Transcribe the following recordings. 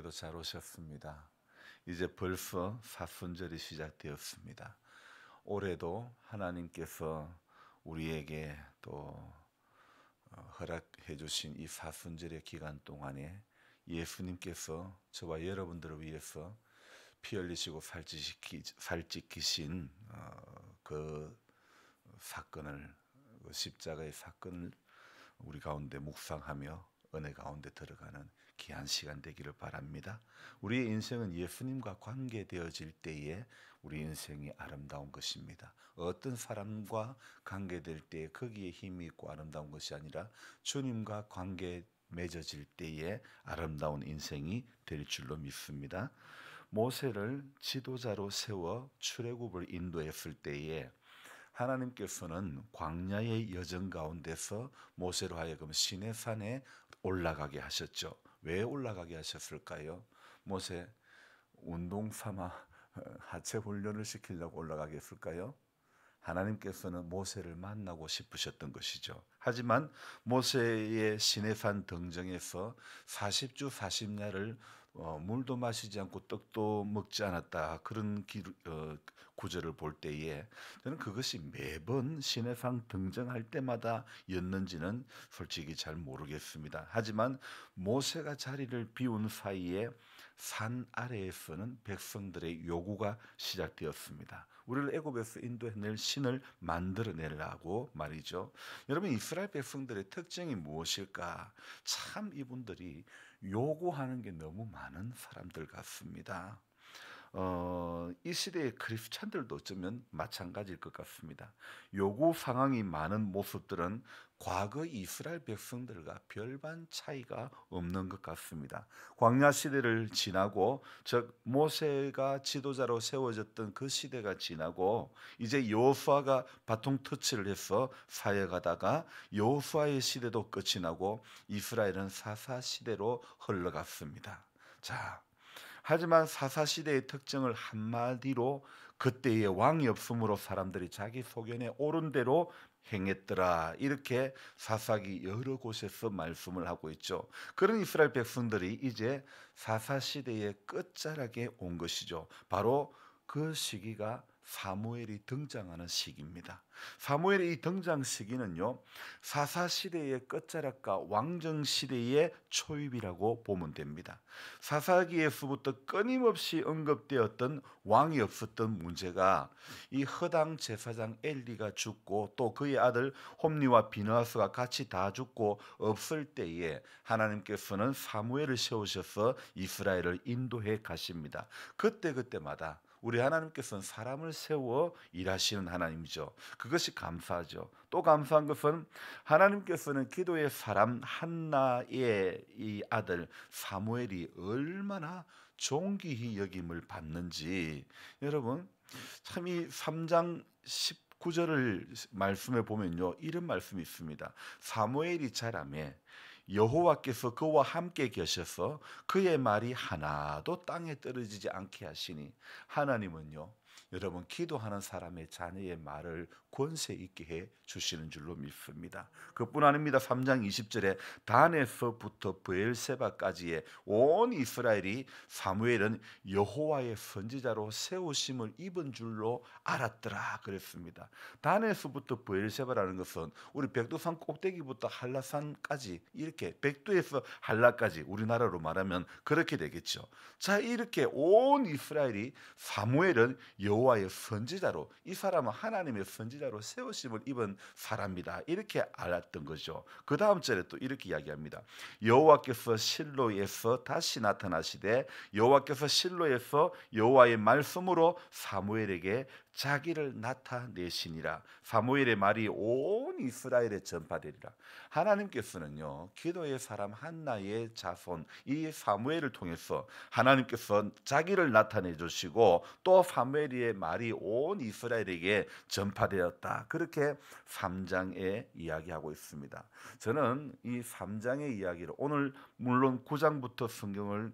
예배로 잘 오셨습니다. 이제 벌써 사순절이 시작되었습니다. 올해도 하나님께서 우리에게 또 허락해 주신 이 사순절의 기간 동안에 예수님께서 저와 여러분들을 위해서 피 흘리시고 살찌키신 그 사건을, 그 십자가의 사건을 우리 가운데 묵상하며 은혜 가운데 들어가는 귀한 시간 되기를 바랍니다. 우리의 인생은 예수님과 관계되어질 때에 우리 인생이 아름다운 것입니다. 어떤 사람과 관계될 때 거기에 힘이 있고 아름다운 것이 아니라 주님과 관계 맺어질 때에 아름다운 인생이 될 줄로 믿습니다. 모세를 지도자로 세워 출애굽을 인도했을 때에 하나님께서는 광야의 여정 가운데서 모세로 하여금 시내산에 올라가게 하셨죠. 왜 올라가게 하셨을까요? 모세 운동 삼아 하체 훈련을 시키려고 올라가게 했을까요? 하나님께서는 모세를 만나고 싶으셨던 것이죠. 하지만 모세의 시내산 등정에서 40주 40야를 물도 마시지 않고 떡도 먹지 않았다, 그런 구절을 볼 때에 저는 그것이 매번 시내산 등정할 때마다였는지는 솔직히 잘 모르겠습니다. 하지만 모세가 자리를 비운 사이에 산 아래에서는 백성들의 요구가 시작되었습니다. 우리를 애굽에서 인도해낼 신을 만들어내라고 말이죠. 여러분, 이스라엘 백성들의 특징이 무엇일까? 참 이분들이 요구하는 게 너무 많은 사람들 같습니다. 이 시대의 크리스찬들도 어쩌면 마찬가지일 것 같습니다. 요구 상황이 많은 모습들은 과거 이스라엘 백성들과 별반 차이가 없는 것 같습니다. 광야 시대를 지나고, 즉 모세가 지도자로 세워졌던 그 시대가 지나고 이제 여호수아가 바통 터치를 해서 사역하다가 여호수아의 시대도 끝이 나고 이스라엘은 사사 시대로 흘러갔습니다. 자, 하지만 사사시대의 특징을 한마디로 그때의 왕이 없으므로 사람들이 자기 소견에 옳은 대로 행했더라, 이렇게 사사기 여러 곳에서 말씀을 하고 있죠. 그런 이스라엘 백성들이 이제 사사시대의 끝자락에 온 것이죠. 바로 그 시기가 사무엘이 등장하는 시기입니다. 사무엘의 이 등장 시기는요, 사사시대의 끝자락과 왕정시대의 초입이라고 보면 됩니다. 사사기에서부터 끊임없이 언급되었던 왕이 없었던 문제가 이 허당 제사장 엘리가 죽고 또 그의 아들 홈리와 비느하스가 같이 다 죽고 없을 때에 하나님께서는 사무엘을 세우셔서 이스라엘을 인도해 가십니다. 그때마다 우리 하나님께서는 사람을 세워 일하시는 하나님이죠. 그것이 감사하죠. 또 감사한 것은 하나님께서는 기도의 사람 한나의 이 아들 사무엘이 얼마나 존귀히 여김을 받는지, 여러분 참 이 3장 19절을 말씀해 보면요, 이런 말씀이 있습니다. 사무엘이 자라매 여호와께서 그와 함께 계셔서 그의 말이 하나도 땅에 떨어지지 않게 하시니, 하나님은요, 여러분 기도하는 사람의 자녀의 말을 권세 있게 해 주시는 줄로 믿습니다. 그뿐 아닙니다. 3장 20절에 단에서부터 브엘세바까지의 온 이스라엘이 사무엘은 여호와의 선지자로 세우심을 입은 줄로 알았더라 그랬습니다. 단에서부터 브엘세바라는 것은 우리 백두산 꼭대기부터 한라산까지, 이렇게 백두에서 한라까지 우리나라로 말하면 그렇게 되겠죠. 자, 이렇게 온 이스라엘이 사무엘은 여호와의 선지자로, 이 사람은 하나님의 선지자로 세우심을 입은 사람이다, 이렇게 알았던 거죠. 그 다음 절에 또 이렇게 이야기합니다. 여호와께서 실로에서 다시 나타나시되 여호와께서 실로에서 여호와의 말씀으로 사무엘에게 자기를 나타내시니라. 사무엘의 말이 온 이스라엘에 전파되리라. 하나님께서는요, 기도의 사람 한나의 자손 이 사무엘을 통해서 하나님께서 자기를 나타내 주시고 또 사무엘의 말이 온 이스라엘에게 전파되었다, 그렇게 3장에 이야기하고 있습니다. 저는 이 3장의 이야기를, 오늘 물론 9장부터 성경을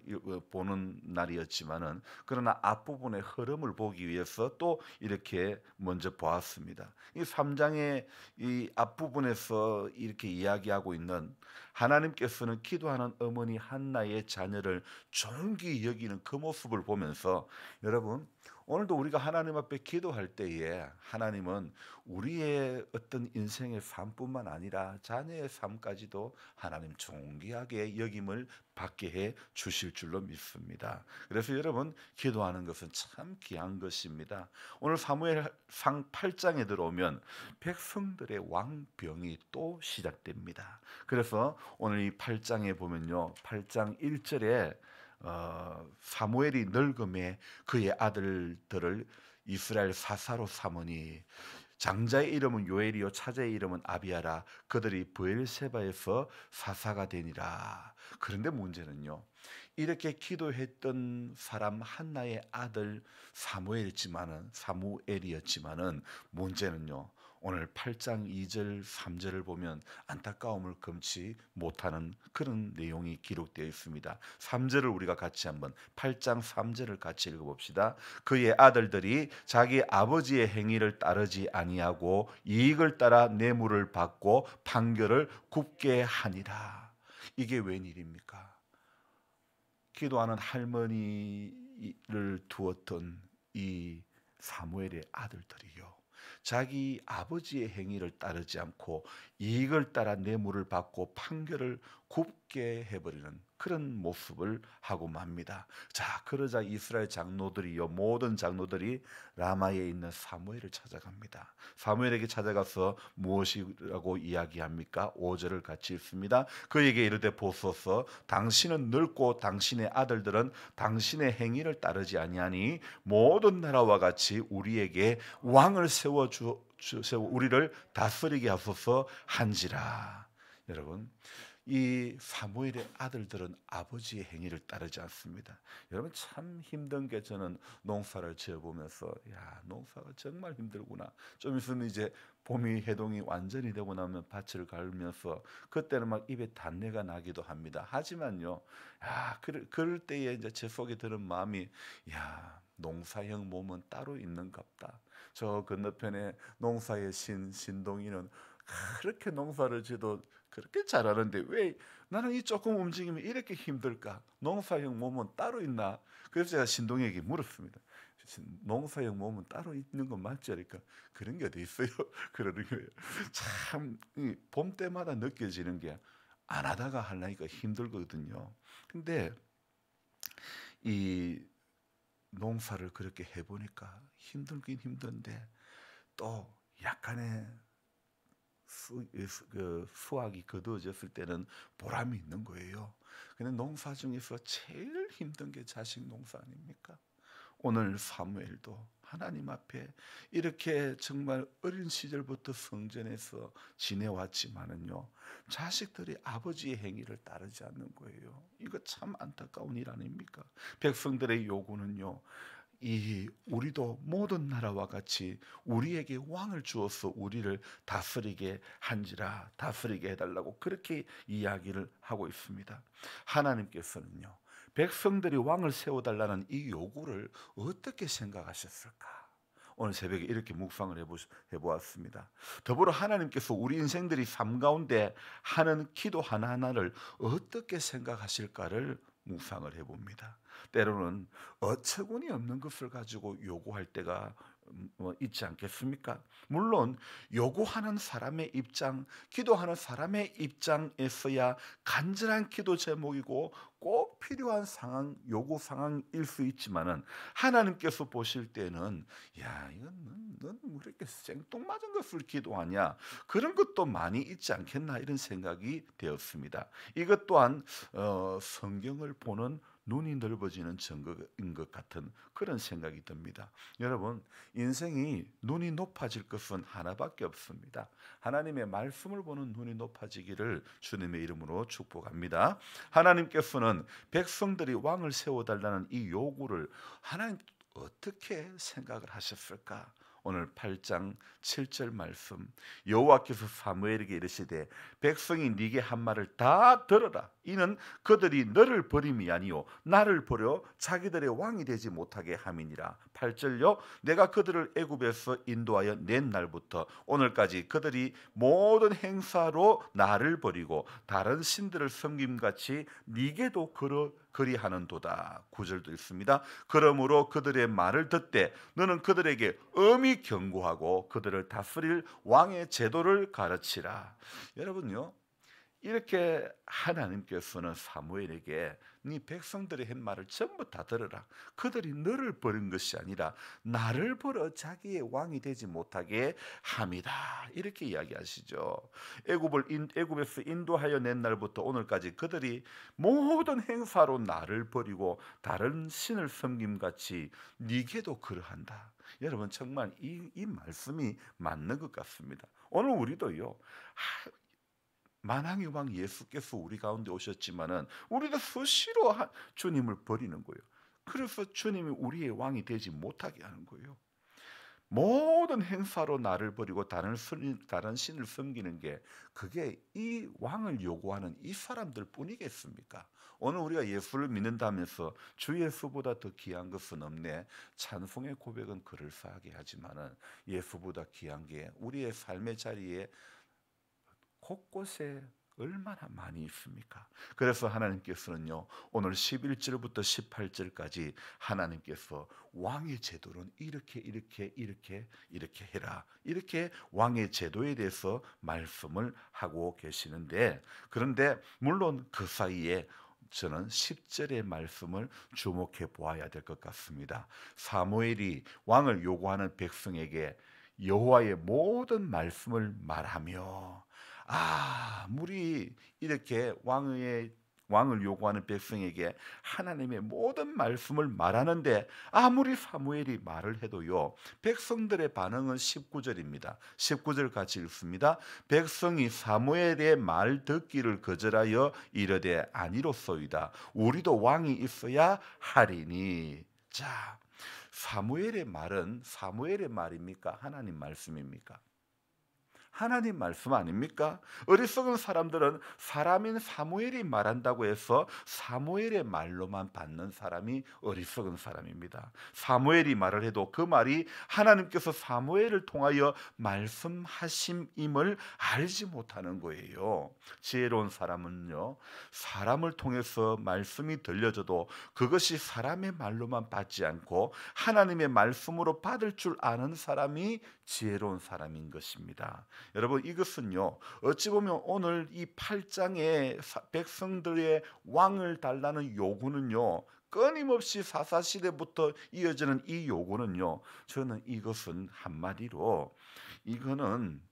보는 날이었지만은 그러나 앞부분의 흐름을 보기 위해서 또 이렇게 먼저 보았습니다. 이 3장의 이 앞부분에서 이렇게 이야기하고 있는 하나님께서는 기도하는 어머니 한나의 자녀를 존귀 여기는 그 모습을 보면서 여러분 오늘도 우리가 하나님 앞에 기도할 때에 하나님은 우리의 어떤 인생의 삶뿐만 아니라 자녀의 삶까지도 하나님 존귀하게 여김을 받게 해 주실 줄로 믿습니다. 그래서 여러분 기도하는 것은 참 귀한 것입니다. 오늘 사무엘상 8장에 들어오면 백성들의 왕병이 또 시작됩니다. 그래서 오늘 이 8장에 보면요, 8장 1절에 사무엘이 늙음에 그의 아들들을 이스라엘 사사로 삼으니 장자의 이름은 요엘이요 차자의 이름은 아비아라. 그들이 브엘세바에서 사사가 되니라. 그런데 문제는요, 이렇게 기도했던 사람 한나의 아들 사무엘이었지만은 문제는요, 오늘 8장 2절 3절을 보면 안타까움을 금치 못하는 그런 내용이 기록되어 있습니다. 3절을 우리가 같이 한번 8장 3절을 같이 읽어봅시다. 그의 아들들이 자기 아버지의 행위를 따르지 아니하고 이익을 따라 뇌물을 받고 판결을 굽게 하니라. 이게 웬일입니까? 기도하는 할머니를 두었던 이 사무엘의 아들들이요, 자기 아버지의 행위를 따르지 않고 이익을 따라 뇌물을 받고 판결을 굽게 해버리는 그런 모습을 하고 맙니다. 자, 그러자 이스라엘 장로들이요, 모든 장로들이 라마에 있는 사무엘을 찾아갑니다. 사무엘에게 찾아가서 무엇이라고 이야기합니까? 5절을 같이 읽습니다. 그에게 이르되 보소서, 당신은 늙고 당신의 아들들은 당신의 행위를 따르지 아니하니 모든 나라와 같이 우리에게 왕을 세워 우리를 다스리게 하소서 한지라. 여러분, 이 사무엘의 아들들은 아버지의 행위를 따르지 않습니다. 여러분 참 힘든 게, 저는 농사를 지어보면서 야, 농사가 정말 힘들구나. 좀 있으면 이제 봄이 해동이 완전히 되고 나면 밭을 갈면서 그때는 막 입에 단내가 나기도 합니다. 하지만요, 야, 그럴 때에 이제 제 속에 드는 마음이, 야, 농사형 몸은 따로 있는갑다. 저 건너편에 농사의 신동이는 그렇게 농사를 지도 그렇게 잘하는데 왜 나는 이 조금 움직이면 이렇게 힘들까? 농사형 몸은 따로 있나? 그래서 제가 신동에게 물었습니다. 농사형 몸은 따로 있는 건 맞지? 그러니까 그런 게 어디 있어요? 그러는 거예요. 참 봄 때마다 느껴지는 게 안 하다가 하려니까 힘들거든요. 근데 이 농사를 그렇게 해보니까 힘들긴 힘든데 또 약간의 수확이 거두어졌을 때는 보람이 있는 거예요. 근데 농사 중에서 제일 힘든 게 자식 농사 아닙니까? 오늘 사무엘도 하나님 앞에 이렇게 정말 어린 시절부터 성전에서 지내왔지만은요, 자식들이 아버지의 행위를 따르지 않는 거예요. 이거 참 안타까운 일 아닙니까? 백성들의 요구는요, 우리도 모든 나라와 같이 우리에게 왕을 주어서 우리를 다스리게 한지라, 다스리게 해달라고 그렇게 이야기를 하고 있습니다. 하나님께서는요, 백성들이 왕을 세워달라는 이 요구를 어떻게 생각하셨을까? 오늘 새벽에 이렇게 묵상을 해보았습니다. 더불어 하나님께서 우리 인생들이 삶 가운데 하는 기도 하나하나를 어떻게 생각하실까를 묵상을 해봅니다. 때로는 어처구니 없는 것을 가지고 요구할 때가 있지 않겠습니까? 물론 요구하는 사람의 입장, 기도하는 사람의 입장에서야 간절한 기도 제목이고 꼭 필요한 상황, 요구 상황일 수 있지만은 하나님께서 보실 때는 야, 이건 넌 왜 이렇게 생뚱맞은 것을 기도하냐, 그런 것도 많이 있지 않겠나, 이런 생각이 되었습니다. 이것 또한 성경을 보는 눈이 넓어지는 증거인 것 같은 그런 생각이 듭니다. 여러분, 인생이 눈이 높아질 것은 하나밖에 없습니다. 하나님의 말씀을 보는 눈이 높아지기를 주님의 이름으로 축복합니다. 하나님께서는 백성들이 왕을 세워달라는 이 요구를 하나님 어떻게 생각을 하셨을까? 오늘 8장 7절 말씀, 여호와께서 사무엘에게 이르시되 백성이 네게 한 말을 다 들어라. 이는 그들이 너를 버림이 아니요 나를 버려 자기들의 왕이 되지 못하게 함이니라. 8절요. 내가 그들을 애굽에서 인도하여 낸 날부터 오늘까지 그들이 모든 행사로 나를 버리고 다른 신들을 섬김같이 네게도 그리하는도다. 9절도 있습니다. 그러므로 그들의 말을 듣되 너는 그들에게 엄히 경고하고 그들을 다스릴 왕의 제도를 가르치라. 여러분요, 이렇게 하나님께서는 사무엘에게 네 백성들이 한 말을 전부 다 들으라. 그들이 너를 버린 것이 아니라 나를 버려 자기의 왕이 되지 못하게 함이다. 이렇게 이야기하시죠. 애굽에서 인도하여 낸 날부터 오늘까지 그들이 모든 행사로 나를 버리고 다른 신을 섬김같이 네게도 그러한다. 여러분 정말 이 말씀이 맞는 것 같습니다. 오늘 우리도요. 만왕의 왕 예수께서 우리 가운데 오셨지만은 우리도 수시로 주님을 버리는 거예요. 그래서 주님이 우리의 왕이 되지 못하게 하는 거예요. 모든 행사로 나를 버리고 다른 신을 섬기는 게 그게 이 왕을 요구하는 이 사람들 뿐이겠습니까? 오늘 우리가 예수를 믿는다면서 주 예수보다 더 귀한 것은 없네. 찬송의 고백은 그럴싸하게 하지만은 예수보다 귀한 게 우리의 삶의 자리에 곳곳에 얼마나 많이 있습니까? 그래서 하나님께서는요, 오늘 11절부터 18절까지 하나님께서 왕의 제도는 이렇게 해라. 이렇게 왕의 제도에 대해서 말씀을 하고 계시는데, 그런데 물론 그 사이에 저는 10절의 말씀을 주목해 보아야 될 것 같습니다. 사무엘이 왕을 요구하는 백성에게 여호와의 모든 말씀을 말하며, 아무리 이렇게 왕을 요구하는 백성에게 하나님의 모든 말씀을 말하는데 아무리 사무엘이 말을 해도요, 백성들의 반응은 19절입니다. 19절 같이 읽습니다. 백성이 사무엘의 말 듣기를 거절하여 이르되 아니로소이다. 우리도 왕이 있어야 하리니. 자, 사무엘의 말은 사무엘의 말입니까? 하나님 말씀입니까? 하나님 말씀 아닙니까? 어리석은 사람들은 사람인 사무엘이 말한다고 해서 사무엘의 말로만 받는 사람이 어리석은 사람입니다. 사무엘이 말을 해도 그 말이 하나님께서 사무엘을 통하여 말씀하심임을 알지 못하는 거예요. 지혜로운 사람은요, 사람을 통해서 말씀이 들려져도 그것이 사람의 말로만 받지 않고 하나님의 말씀으로 받을 줄 아는 사람이 지혜로운 사람인 것입니다. 여러분, 이것은요, 어찌 보면 오늘 이 8장의 백성들의 왕을 달라는 요구는요, 끊임없이 사사시대부터 이어지는 이 요구는요, 저는 이것은 한마디로 이거는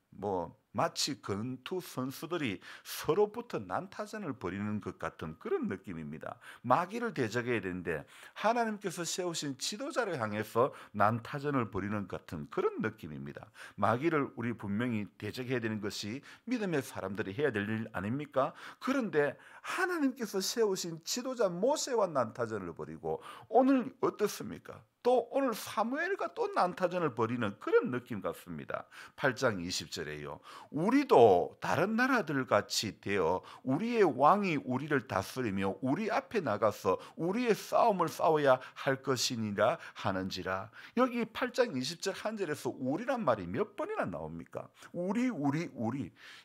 마치 권투 선수들이 서로부터 난타전을 벌이는 것 같은 그런 느낌입니다. 마귀를 대적해야 되는데 하나님께서 세우신 지도자를 향해서 난타전을 벌이는 것 같은 그런 느낌입니다. 마귀를 우리 분명히 대적해야 되는 것이 믿음의 사람들이 해야 될 일 아닙니까? 그런데 하나님께서 세우신 지도자 모세와 난타전을 벌이고 오늘 어떻습니까? 또 오늘 사무엘과 또 난타전을 벌이는 그런 느낌 같습니다. 8장 20절에요. 우리도 다른 나라들 같이 되어 우리의 왕이 우리를 다스리며 우리 앞에 나가서 우리의 싸움을 싸워야 할 것이니라 하는지라. 여기 8장 20절 한 절에서 우리란 말이 몇 번이나 나옵니까? 우리.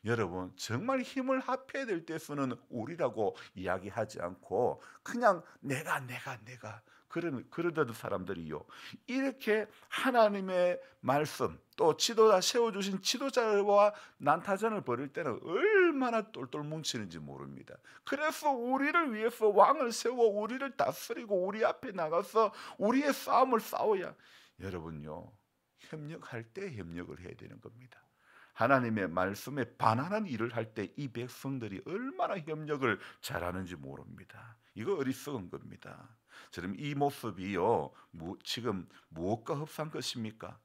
여러분, 정말 힘을 합해야 될 때 쓰는 우리라고 이야기하지 않고 그냥 내가 그러던 사람들이요, 이렇게 하나님의 말씀 또 지도자 세워주신 지도자와 난타전을 벌일 때는 얼마나 똘똘 뭉치는지 모릅니다. 그래서 우리를 위해서 왕을 세워 우리를 다스리고 우리 앞에 나가서 우리의 싸움을 싸워야, 여러분요, 협력할 때 협력을 해야 되는 겁니다. 하나님의 말씀에 반하는 일을 할 때 이 백성들이 얼마나 협력을 잘하는지 모릅니다. 이거 어리석은 겁니다. 저는 이 모습이요, 지금 무엇과 흡사한 것입니까?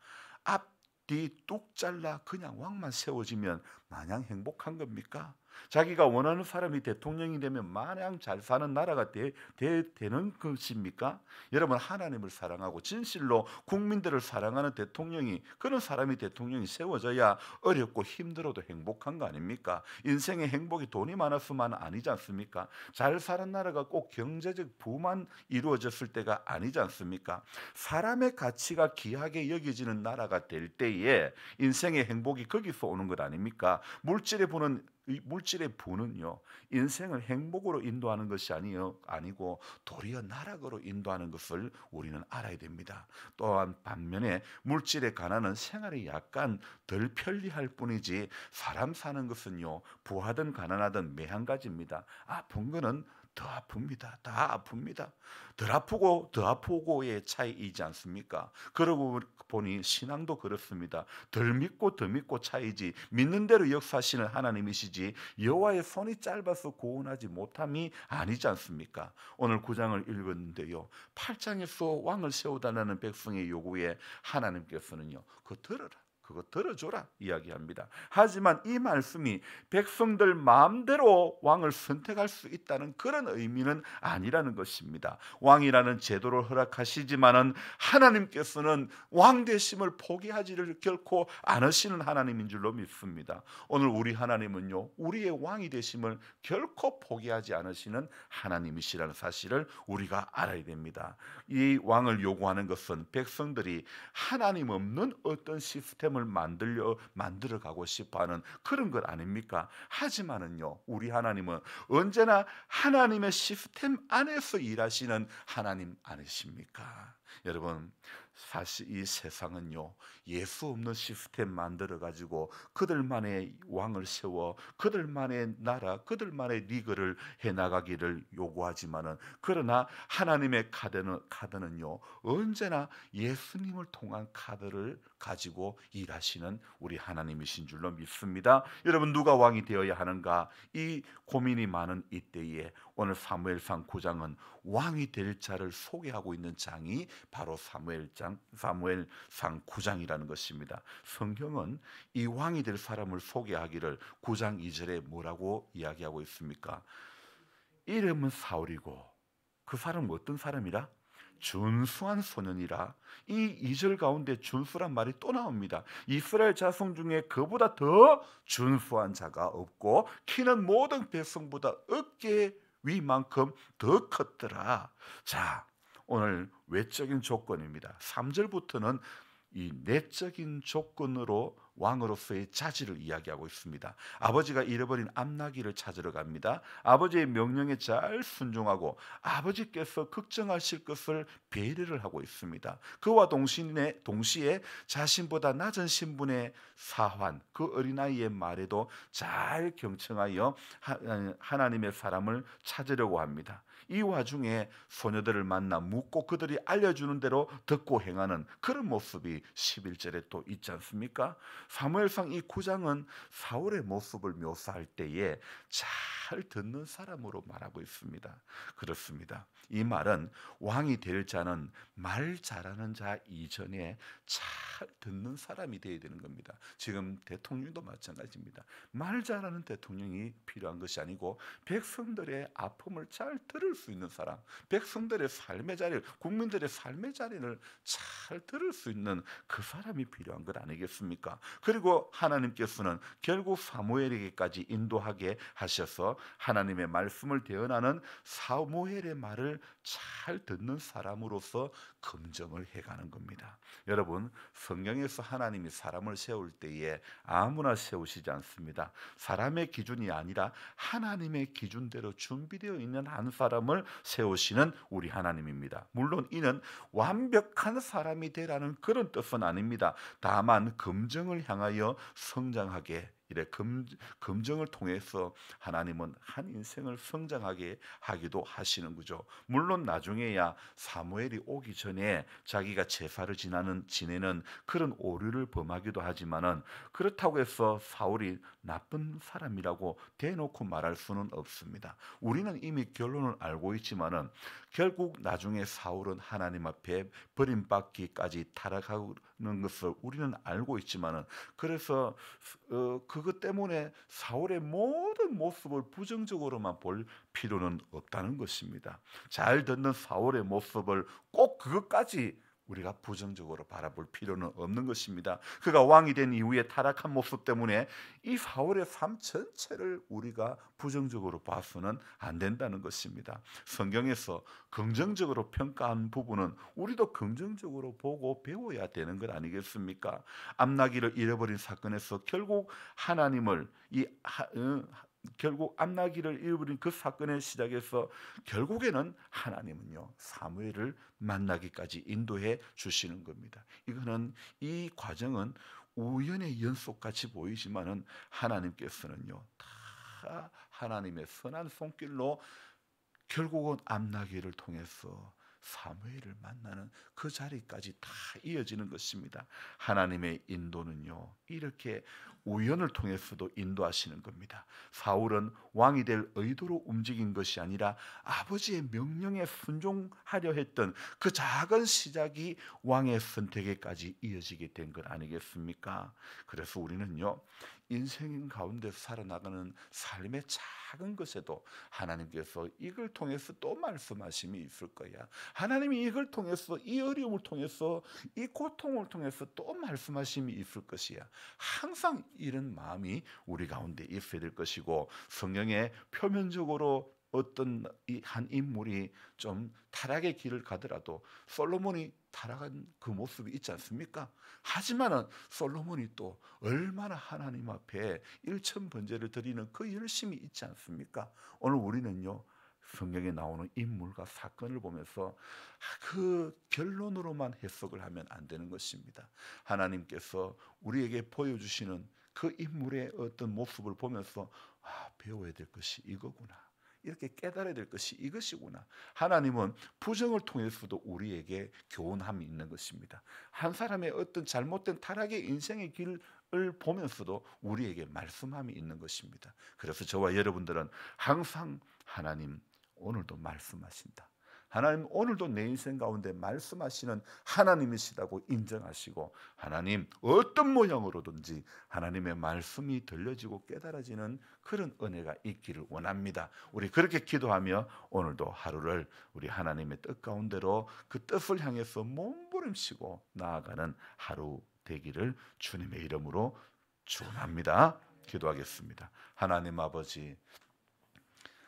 앞뒤 뚝 잘라 그냥 왕만 세워지면 마냥 행복한 겁니까? 자기가 원하는 사람이 대통령이 되면 마냥 잘 사는 나라가 되는 것입니까? 여러분, 하나님을 사랑하고 진실로 국민들을 사랑하는 대통령이, 그런 사람이 대통령이 세워져야 어렵고 힘들어도 행복한 거 아닙니까? 인생의 행복이 돈이 많았으면 아니지 않습니까? 잘 사는 나라가 꼭 경제적 부만 이루어졌을 때가 아니지 않습니까? 사람의 가치가 귀하게 여겨지는 나라가 될 때에 인생의 행복이 거기서 오는 것 아닙니까? 물질의 부는요, 인생을 행복으로 인도하는 것이 아니고 도리어 나락으로 인도하는 것을 우리는 알아야 됩니다. 또한 반면에 물질의 가난은 생활이 약간 덜 편리할 뿐이지, 사람 사는 것은요, 부하든 가난하든 매한가지입니다. 아픈 거는 더 아픕니다. 다 아픕니다. 덜 아프고 더 아프고의 차이이지 않습니까? 그러고 보니 신앙도 그렇습니다. 덜 믿고 더 믿고 차이지, 믿는 대로 역사하시는 하나님이시지 여호와의 손이 짧아서 구원하지 못함이 아니지 않습니까? 오늘 9장을 읽었는데요, 8장에서 왕을 세우달라는 백성의 요구에 하나님께서는요, 그거 들어줘라 이야기합니다. 하지만 이 말씀이 백성들 마음대로 왕을 선택할 수 있다는 그런 의미는 아니라는 것입니다. 왕이라는 제도를 허락하시지만은 하나님께서는 왕 되심을 포기하지를 결코 않으시는 하나님인 줄로 믿습니다. 오늘 우리 하나님은요, 우리의 왕이 되심을 결코 포기하지 않으시는 하나님이시라는 사실을 우리가 알아야 됩니다. 이 왕을 요구하는 것은 백성들이 하나님 없는 어떤 시스템을 만들어 가고 싶어하는 그런 것 아닙니까? 하지만은요, 우리 하나님은 언제나 하나님의 시스템 안에서 일하시는 하나님 아니십니까? 여러분, 사실 이 세상은요, 예수 없는 시스템 만들어 가지고 그들만의 왕을 세워 그들만의 나라, 그들만의 리그를 해 나가기를 요구하지만은, 그러나 하나님의 카드는요, 언제나 예수님을 통한 카드를 가지고 일하시는 우리 하나님이신 줄로 믿습니다. 여러분, 누가 왕이 되어야 하는가, 이 고민이 많은 이때에 오늘 사무엘상 9장은 왕이 될 자를 소개하고 있는 장이 바로 사무엘상 9장이라는 것입니다. 성경은 이 왕이 될 사람을 소개하기를 9장 2절에 뭐라고 이야기하고 있습니까? 이름은 사울이고 그 사람은 어떤 사람이라? 준수한 소년이라. 이 2절 가운데 준수란 말이 또 나옵니다. 이스라엘 자손 중에 그보다 더 준수한 자가 없고 키는 모든 백성보다 어깨 위만큼 더 컸더라. 자, 오늘 외적인 조건입니다. 3절부터는 이 내적인 조건으로 왕으로서의 자질을 이야기하고 있습니다. 아버지가 잃어버린 암나기를 찾으러 갑니다. 아버지의 명령에 잘 순종하고 아버지께서 걱정하실 것을 배려를 하고 있습니다. 그와 동시에 자신보다 낮은 신분의 사환, 그 어린아이의 말에도 잘 경청하여 하나님의 사람을 찾으려고 합니다. 이 와중에 소녀들을 만나 묻고 그들이 알려주는 대로 듣고 행하는 그런 모습이 11절에 또 있지 않습니까? 사무엘상 이 9장은 사울의 모습을 묘사할 때에 잘 듣는 사람으로 말하고 있습니다. 그렇습니다. 이 말은 왕이 될 자는 말 잘하는 자 이전에 잘 듣는 사람이 되어야 되는 겁니다. 지금 대통령도 마찬가지입니다. 말 잘하는 대통령이 필요한 것이 아니고 백성들의 아픔을 잘 들을 수 있는 사람, 백성들의 삶의 자리를, 국민들의 삶의 자리를 잘 들을 수 있는 그 사람이 필요한 것 아니겠습니까? 그리고 하나님께서는 결국 사무엘에게까지 인도하게 하셔서 하나님의 말씀을 대언하는 사무엘의 말을 잘 듣는 사람으로서 검증을 해가는 겁니다. 여러분, 성경에서 하나님이 사람을 세울 때에 아무나 세우시지 않습니다. 사람의 기준이 아니라 하나님의 기준대로 준비되어 있는 한 사람을 세우시는 우리 하나님입니다. 물론 이는 완벽한 사람이 되라는 그런 뜻은 아닙니다. 다만 검증을 향하여 성장하게, 이래 검증을 통해서 하나님은 한 인생을 성장하게 하기도 하시는 거죠. 물론 나중에야 사무엘이 오기 전에 자기가 제사를 지내는 그런 오류를 범하기도 하지만은, 그렇다고 해서 사울이 나쁜 사람이라고 대놓고 말할 수는 없습니다. 우리는 이미 결론을 알고 있지만은 결국 나중에 사울은 하나님 앞에 버림받기까지 타락하는 것을 우리는 알고 있지만은, 그래서 그것 때문에 사울의 모든 모습을 부정적으로만 볼 필요는 없다는 것입니다. 잘 듣는 사울의 모습을 꼭 그것까지 우리가 부정적으로 바라볼 필요는 없는 것입니다. 그가 왕이 된 이후에 타락한 모습 때문에 이 사울의 삶 전체를 우리가 부정적으로 봐서는 안 된다는 것입니다. 성경에서 긍정적으로 평가한 부분은 우리도 긍정적으로 보고 배워야 되는 것 아니겠습니까? 암나기를 잃어버린 사건에서 결국 하나님을 결국 암나기를 잃어버린 그 사건의 시작에서 결국에는 하나님은요 사무엘을 만나기까지 인도해 주시는 겁니다. 이거는 이 과정은 우연의 연속같이 보이지만은 하나님께서는요 다 하나님의 선한 손길로 결국은 암나기를 통해서 사무엘을 만나는 그 자리까지 다 이어지는 것입니다. 하나님의 인도는요 이렇게 우연을 통해서도 인도하시는 겁니다. 사울은 왕이 될 의도로 움직인 것이 아니라 아버지의 명령에 순종하려 했던 그 작은 시작이 왕의 선택에까지 이어지게 된 것 아니겠습니까? 그래서 우리는요 인생 가운데 살아나가는 삶의 작은 것에도 하나님께서 이걸 통해서 또 말씀하심이 있을 거야. 하나님이 이걸 통해서 이 어려움을 통해서 이 고통을 통해서 또 말씀하심이 있을 것이야. 항상 이런 마음이 우리 가운데 있어야 될 것이고 성경에 표면적으로 어떤 한 인물이 좀 타락의 길을 가더라도 솔로몬이 타락한 그 모습이 있지 않습니까? 하지만은 솔로몬이 또 얼마나 하나님 앞에 일천번제를 드리는 그 열심이 있지 않습니까? 오늘 우리는요 성경에 나오는 인물과 사건을 보면서 그 결론으로만 해석을 하면 안 되는 것입니다. 하나님께서 우리에게 보여주시는 그 인물의 어떤 모습을 보면서 배워야 될 것이 이거구나, 이렇게 깨달아야 될 것이 이것이구나. 하나님은 부정을 통해서도 우리에게 교훈함이 있는 것입니다. 한 사람의 어떤 잘못된 타락의 인생의 길을 보면서도 우리에게 말씀함이 있는 것입니다. 그래서 저와 여러분들은 항상 하나님 오늘도 말씀하신다, 하나님 오늘도 내 인생 가운데 말씀하시는 하나님이시라고 인정하시고 하나님 어떤 모양으로든지 하나님의 말씀이 들려지고 깨달아지는 그런 은혜가 있기를 원합니다. 우리 그렇게 기도하며 오늘도 하루를 우리 하나님의 뜻 가운데로 그 뜻을 향해서 몸부림치고 나아가는 하루 되기를 주님의 이름으로 축원합니다. 기도하겠습니다. 하나님 아버지,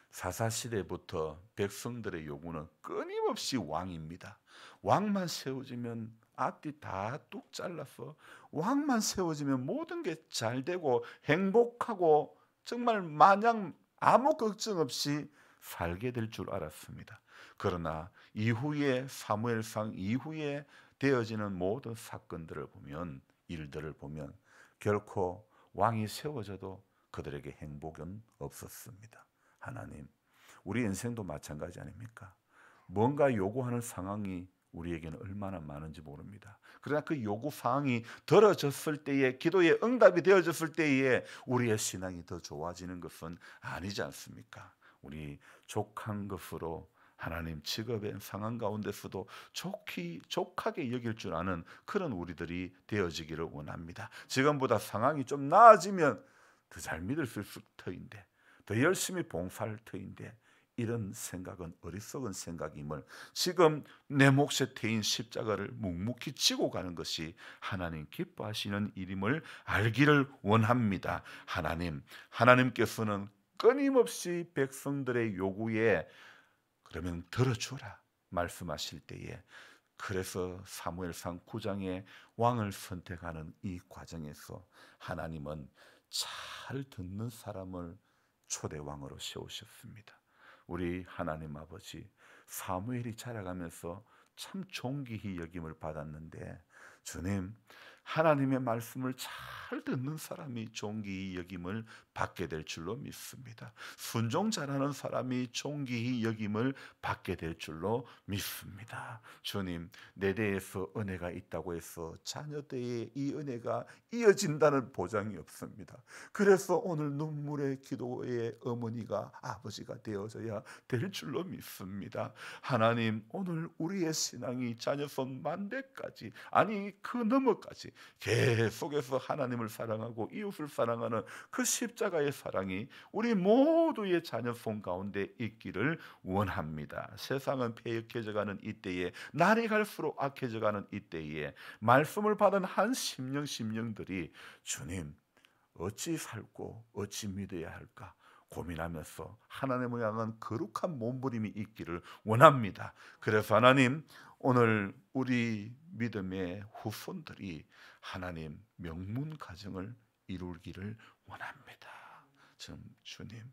사사시대부터 백성들의 요구는 끊임없이 왕입니다. 왕만 세워지면 앞뒤 다 뚝 잘라서 왕만 세워지면 모든 게 잘 되고 행복하고 정말 마냥 아무 걱정 없이 살게 될 줄 알았습니다. 그러나 이후에 사무엘상 이후에 되어지는 모든 사건들을 보면, 일들을 보면 결코 왕이 세워져도 그들에게 행복은 없었습니다. 하나님, 우리 인생도 마찬가지 아닙니까? 뭔가 요구하는 상황이 우리에게는 얼마나 많은지 모릅니다. 그러나 그 요구 사항이 들어졌을 때에, 기도의 응답이 되어졌을 때에 우리의 신앙이 더 좋아지는 것은 아니지 않습니까? 우리 족한 것으로 하나님 직업의 상황 가운데서도 족하게 여길 줄 아는 그런 우리들이 되어지기를 원합니다. 지금보다 상황이 좀 나아지면 더 잘 믿을 수 있을 터인데, 더 열심히 봉사할 터인데, 이런 생각은 어리석은 생각임을, 지금 내 몫에 태인 십자가를 묵묵히 지고 가는 것이 하나님 기뻐하시는 일임을 알기를 원합니다. 하나님께서는 끊임없이 백성들의 요구에 그러면 들어주라 말씀하실 때에, 그래서 사무엘상 9장에 왕을 선택하는 이 과정에서 하나님은 잘 듣는 사람을 초대왕으로 세우셨습니다. 우리 하나님 아버지, 사무엘이 자라가면서 참 존귀히 여김을 받았는데, 주님, 하나님의 말씀을 잘 듣는 사람이 존귀히 여김을 받게 될 줄로 믿습니다. 순종 잘하는 사람이 존귀히 여김을 받게 될 줄로 믿습니다. 주님, 내 대에서 은혜가 있다고 해서 자녀대에 이 은혜가 이어진다는 보장이 없습니다. 그래서 오늘 눈물의 기도의 어머니가 아버지가 되어져야 될 줄로 믿습니다. 하나님, 오늘 우리의 신앙이 자녀손 만대까지, 아니 그 너머까지 계속해서 하나님을 사랑하고 이웃을 사랑하는 그 십자가의 사랑이 우리 모두의 자녀 손 가운데 있기를 원합니다. 세상은 패역해져가는 이때에, 날이 갈수록 악해져가는 이때에 말씀을 받은 한 심령들이 주님 어찌 살고 어찌 믿어야 할까 고민하면서 하나님을 향한 거룩한 몸부림이 있기를 원합니다. 그래서 하나님, 오늘 우리 믿음의 후손들이 하나님 명문 가정을 이루기를 원합니다. 주님,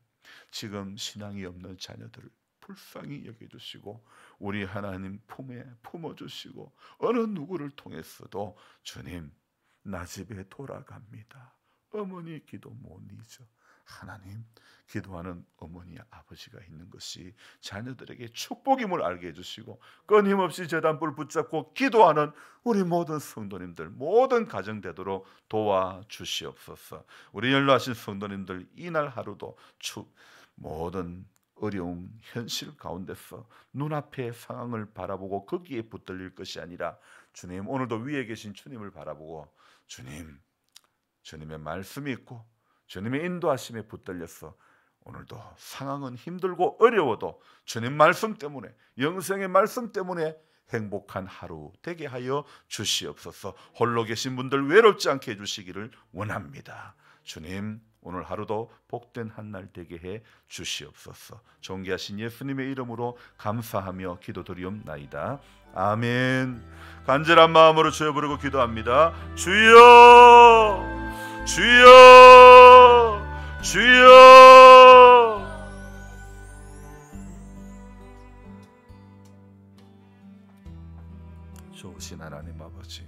지금 신앙이 없는 자녀들을 불쌍히 여겨주시고 우리 하나님 품에 품어주시고 어느 누구를 통해서도 주님 나 집에 돌아갑니다. 어머니 기도 못 잊어. 하나님, 기도하는 어머니 아버지가 있는 것이 자녀들에게 축복임을 알게 해주시고 끊임없이 제단불 붙잡고 기도하는 우리 모든 성도님들, 모든 가정 되도록 도와주시옵소서. 우리 연로하신 성도님들, 이날 하루도 모든 어려운 현실 가운데서 눈앞의 상황을 바라보고 거기에 붙들릴 것이 아니라 주님, 오늘도 위에 계신 주님을 바라보고 주님의 말씀이 있고 주님의 인도하심에 붙들려서 오늘도 상황은 힘들고 어려워도 주님 말씀 때문에, 영생의 말씀 때문에 행복한 하루 되게 하여 주시옵소서. 홀로 계신 분들 외롭지 않게 해주시기를 원합니다. 주님, 오늘 하루도 복된 한 날 되게 해 주시옵소서. 존귀하신 예수님의 이름으로 감사하며 기도드리옵나이다. 아멘. 간절한 마음으로 주여 부르고 기도합니다. 주여, 주여, 주여. 좋으신 하나님 아버지,